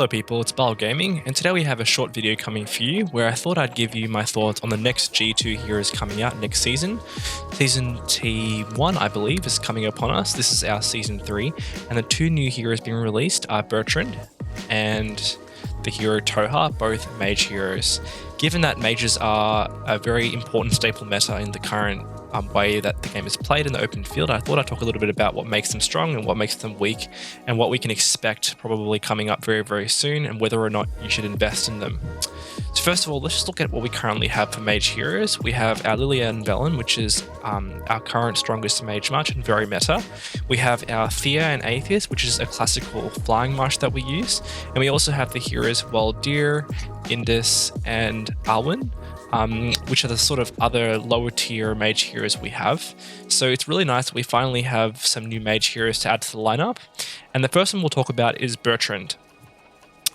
Hello people, it's Bile Gaming, and today we have a short video coming for you where I thought I'd give you my thoughts on the next G2 heroes coming out next season. Season T1, I believe, is coming upon us. This is our Season 3, and the two new heroes being released are Bertrand and the hero Toha, both mage heroes. Given that mages are a very important staple meta in the current way that the game is played in the open field, I thought I'd talk a little bit about what makes them strong and what makes them weak, and what we can expect probably coming up very, very soon, and whether or not you should invest in them. So first of all, let's just look at what we currently have for mage heroes. We have our Liliana Velen, which is our current strongest mage march and very meta. We have our Thea and Atheist, which is a classical flying march that we use. And we also have the heroes Waldir, Indus, and Alwyn, which are the sort of other lower tier mage heroes we have. So it's really nice that we finally have some new mage heroes to add to the lineup. And the first one we'll talk about is Bertrand.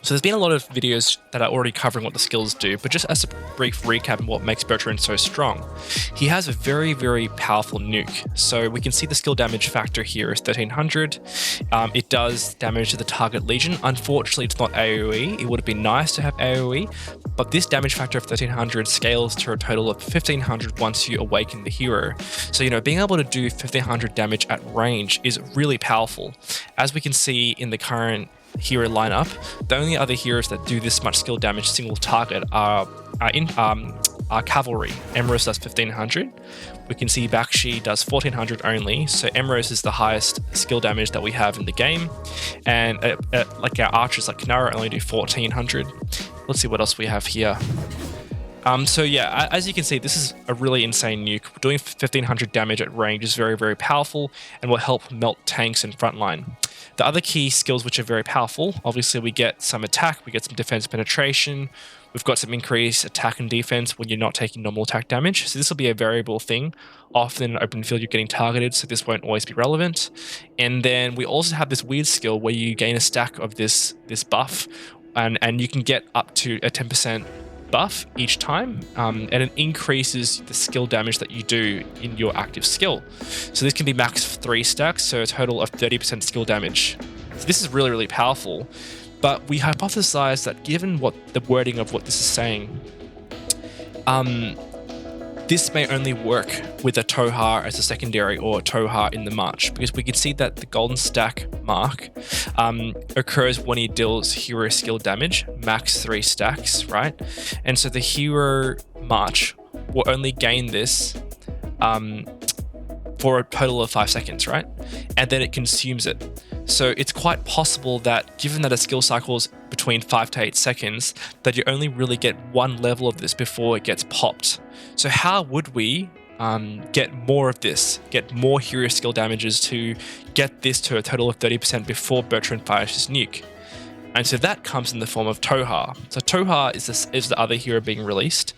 So there's been a lot of videos that are already covering what the skills do, but just as a brief recap of what makes Bertrand so strong. He has a very, very powerful nuke. So we can see the skill damage factor here is 1300. It does damage to the target legion. Unfortunately, it's not AoE. It would have been nice to have AoE, but this damage factor of 1300 scales to a total of 1500 once you awaken the hero. So, being able to do 1500 damage at range is really powerful. As we can see in the current hero lineup, the only other heroes that do this much skill damage single target are cavalry. Emrys does 1500. We can see Bakshi does 1400 only, so Emrys is the highest skill damage that we have in the game, and like our archers like Kanara only do 1400. Let's see what else we have here. So yeah, as you can see, this is a really insane nuke. Doing 1500 damage at range is very, very powerful and will help melt tanks in frontline. The other key skills which are very powerful, obviously we get some attack, we get some defense penetration, we've got some increased attack and defense when you're not taking normal attack damage. So this will be a variable thing. Often in open field you're getting targeted, so this won't always be relevant. And then we also have this weird skill where you gain a stack of this buff, and you can get up to a 10% buff each time, and it increases the skill damage that you do in your active skill. So this can be max 3 stacks, so a total of 30% skill damage. So this is really, really powerful, but we hypothesize that given what the wording of what this is saying, this may only work with a Toha as a secondary or a Toha in the march, because we can see that the golden stack mark occurs when he deals hero skill damage, max 3 stacks, right? And so the hero march will only gain this for a total of 5 seconds, right? And then it consumes it. So it's quite possible that, given that a skill cycle is between 5 to 8 seconds, that you only really get one level of this before it gets popped. So how would we get more of this, get more hero skill damages to get this to a total of 30% before Bertrand fires his nuke? And so that comes in the form of Toha. So Toha is the other hero being released.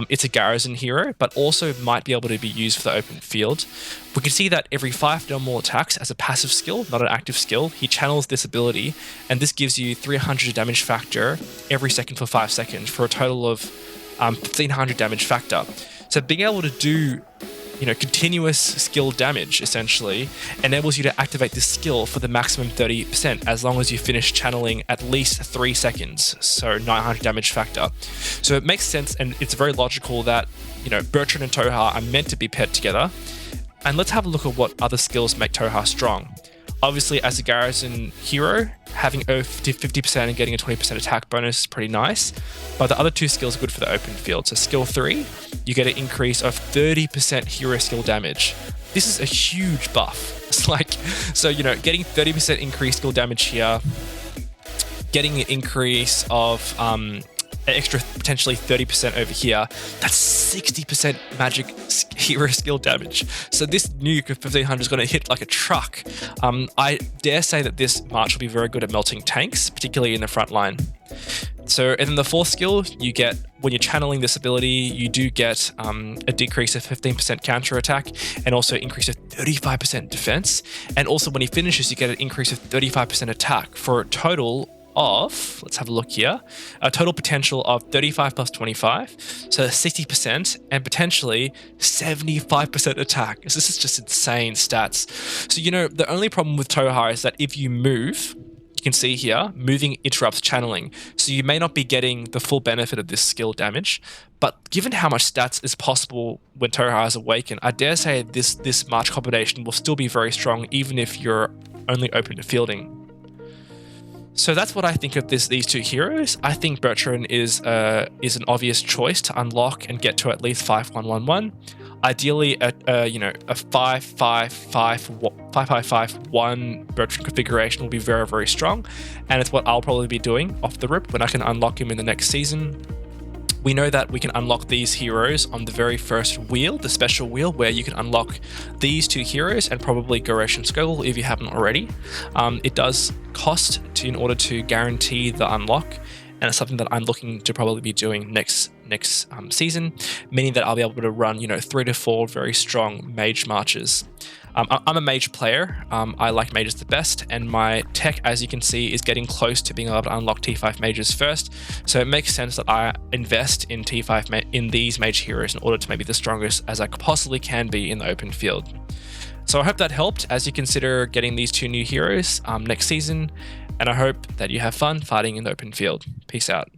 It's a garrison hero, but also might be able to be used for the open field. We can see that every 5 normal attacks as a passive skill, not an active skill, he channels this ability, and this gives you 300 damage factor every second for 5 seconds for a total of 1500 damage factor. So being able to do continuous skill damage essentially enables you to activate this skill for the maximum 30% as long as you finish channeling at least 3 seconds, so 900 damage factor. So it makes sense, and it's very logical that Bertrand and Toha are meant to be paired together. And let's have a look at what other skills make Toha strong. Obviously, as a garrison hero, having 50% and getting a 20% attack bonus is pretty nice, but the other two skills are good for the open field. So skill 3, you get an increase of 30% hero skill damage. This is a huge buff. It's getting 30% increased skill damage here, getting an increase of an extra potentially 30% over here, that's 60% magic hero skill damage. So this nuke of 1500 is going to hit like a truck. I dare say that this march will be very good at melting tanks, particularly in the front line. So, and then the fourth skill, you get, when you're channeling this ability, you do get a decrease of 15% counter attack and also an increase of 35% defense. And also when he finishes, you get an increase of 35% attack for a total of, let's have a look here, a total potential of 35 plus 25, so 60%, and potentially 75% attack. So this is just insane stats. So, the only problem with Toha is that if you move, you can see here, moving interrupts channeling. So you may not be getting the full benefit of this skill damage, but given how much stats is possible when Touhou is awakened, I dare say this March combination will still be very strong, even if you're only open to fielding. So that's what I think of these two heroes. I think Bertrand is an obvious choice to unlock and get to at least 5111. Ideally, a 5-5-5-1 Bertrand configuration will be very, very strong, and it's what I'll probably be doing off the rip when I can unlock him in the next season. We know that we can unlock these heroes on the very first wheel, the special wheel, where you can unlock these two heroes and probably Goresh and Skogul if you haven't already. It does cost in order to guarantee the unlock, and it's something that I'm looking to probably be doing next season, meaning that I'll be able to run 3 to 4 very strong mage marches. I'm a mage player. I like mages the best, and my tech, as you can see, is getting close to being able to unlock T5 mages first. So it makes sense that I invest in in these mage heroes in order to maybe the strongest as I possibly can be in the open field. So I hope that helped as you consider getting these two new heroes next season, and I hope that you have fun fighting in the open field. Peace out.